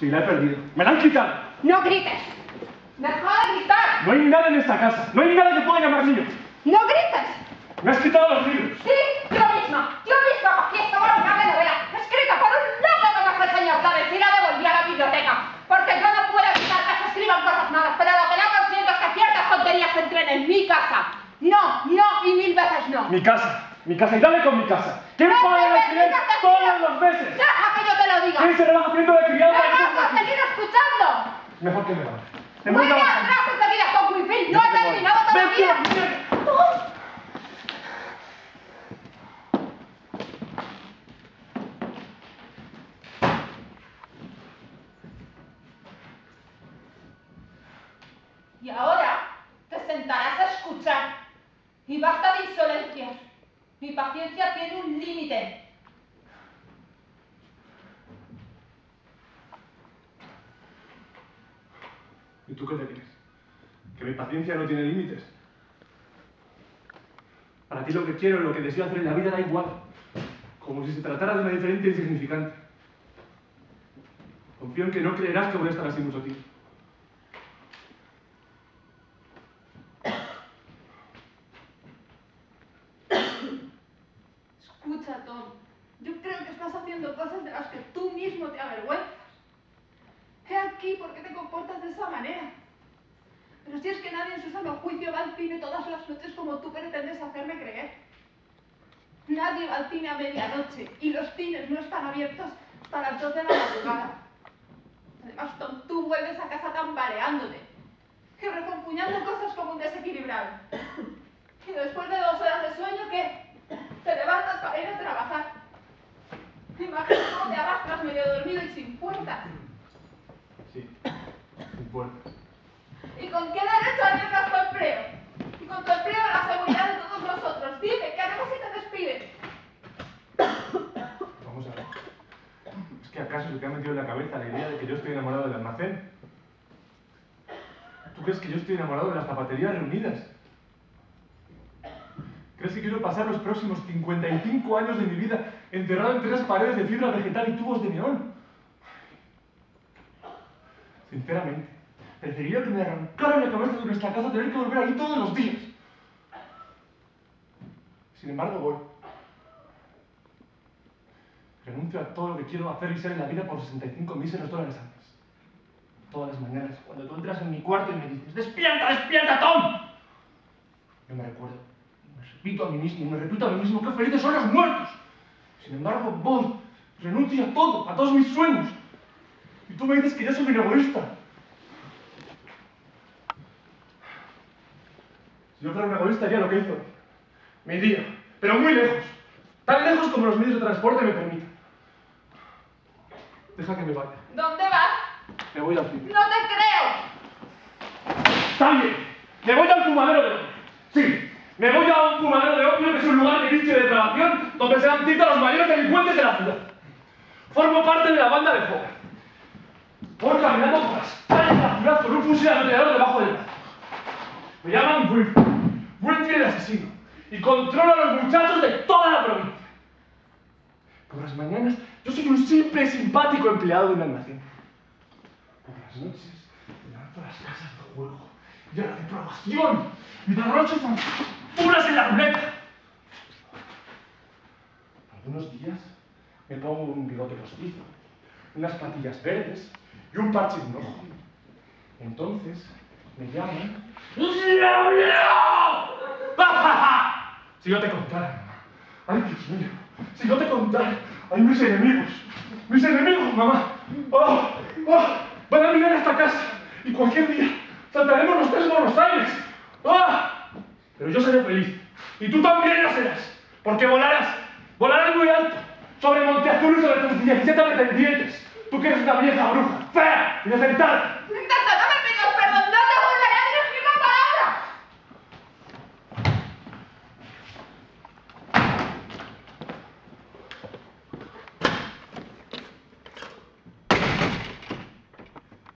Sí, la he perdido. ¡Me la han quitado! ¡No grites! ¡Deja de gritar! No hay nada en esta casa. No hay nada que pueda llamar mío. ¡No grites! ¡Me has quitado los libros! Sí, yo misma cogí esta abominable novela, escrita por un loco como es el señor Davis, y la devolví a la biblioteca. Porque yo no puedo evitar que se escriban cosas malas, pero lo que no consiento es que ciertas tonterías entren en mi casa. No, no y mil veces no. Mi casa, y dale con mi casa. ¿Quién No paga el me alquiler digas que todos los meses? ¡Deja que yo te lo diga! ¿Quién se rebaja haciendo de criada? ¡Me vas a seguir escuchando! Mejor que me vaya. ¡Vuelve atrás enseguida con Wilfrid! ¡No he terminado todavía! Y ahora te sentarás a escuchar. Y basta de insolencias. Mi paciencia tiene un límite. ¿Y tú qué te crees? ¿Que mi paciencia no tiene límites? Para ti lo que quiero, lo que deseo hacer en la vida da igual. Como si se tratara de una diferencia insignificante. Confío en que no creerás que voy a estar así mucho tiempo. Escucha, Tom. Yo creo que estás haciendo cosas de las que tú mismo te avergüenzas. He aquí por qué te comportas de esa manera. Pero si es que nadie en su sano juicio va al cine todas las noches como tú pretendes hacerme creer. Nadie va al cine a medianoche y los cines no están abiertos hasta las 2 de la madrugada. Además, Tom, tú vuelves a casa tambaleándote y recompuñando cosas como un desequilibrado. Y después de 2 horas de sueño, ¿qué? Te levantas para ir a trabajar. Imagina cómo te arrastras medio dormido y sin fuerzas. Sí, sin fuerzas. ¿Y con qué derecho arriesgas tu empleo? Y con tu empleo la seguridad de todos nosotros. Dime, ¿qué haremos si te despiden? Vamos a ver. ¿Es que acaso se te ha metido en la cabeza la idea de que yo estoy enamorado del almacén? ¿Tú crees que yo estoy enamorado de las zapaterías reunidas? ¿Crees que quiero pasar los próximos 55 años de mi vida enterrado entre esas paredes de fibra vegetal y tubos de neón? Sinceramente, preferiría que me arrancaran la cabeza de nuestra casa tener que volver ahí todos los días. Sin embargo, voy. Renuncio a todo lo que quiero hacer y ser en la vida por 65 míseros dólares al mes. Todas las mañanas, cuando tú entras en mi cuarto y me dices ¡Despierta, despierta, Tom! Yo me recuerdo, me repito a mí mismo, me repito a mí mismo que felices son los muertos. Sin embargo, voy, renuncio a todo, a todos mis sueños. Y tú me dices que yo soy un egoísta. Si yo fuera un egoísta haría lo que hizo. Me iría, pero muy lejos. Tan lejos como los medios de transporte me permitan. Deja que me vaya. ¿Dónde vas? Me voy al cine. ¡No te creo! ¡También! ¡Me voy al fumadero de opio! ¡Sí! ¡Me voy a un fumadero de opio que es un lugar de vicio y depravación donde se dan cita a los mayores delincuentes de la ciudad! Formo parte de la banda de fuga. Voy caminando por las calles de la ciudad con un fusil ametrallador debajo del brazo. Me llaman Wilfrid. Wilfrid el asesino. Y controlo a los muchachos de toda la provincia. Por las mañanas, yo soy un simple y simpático empleado de un almacén. Por las noches, me lanzo a las casas de juego y a la depravación y derrocho puras en la ruleta. Algunos días me pongo un bigote postizo, unas patillas verdes y un parche en un ojo. Entonces me llaman ¡Diablo! Si yo te contara, mamá. Ay, Dios mío. Si yo te contara, hay mis enemigos. Mis enemigos, mamá. ¡Oh! ¡Oh! Van a venir a esta casa y cualquier día saltaremos los 3 Buenos Aires. ¡Ah! Pero yo seré feliz. Y tú también lo serás. Porque volarás. Volarás muy alto. Sobre Monte Azul y sobre tus 17 pretendientes. Tú que eres una vieja bruja, fea y desentada.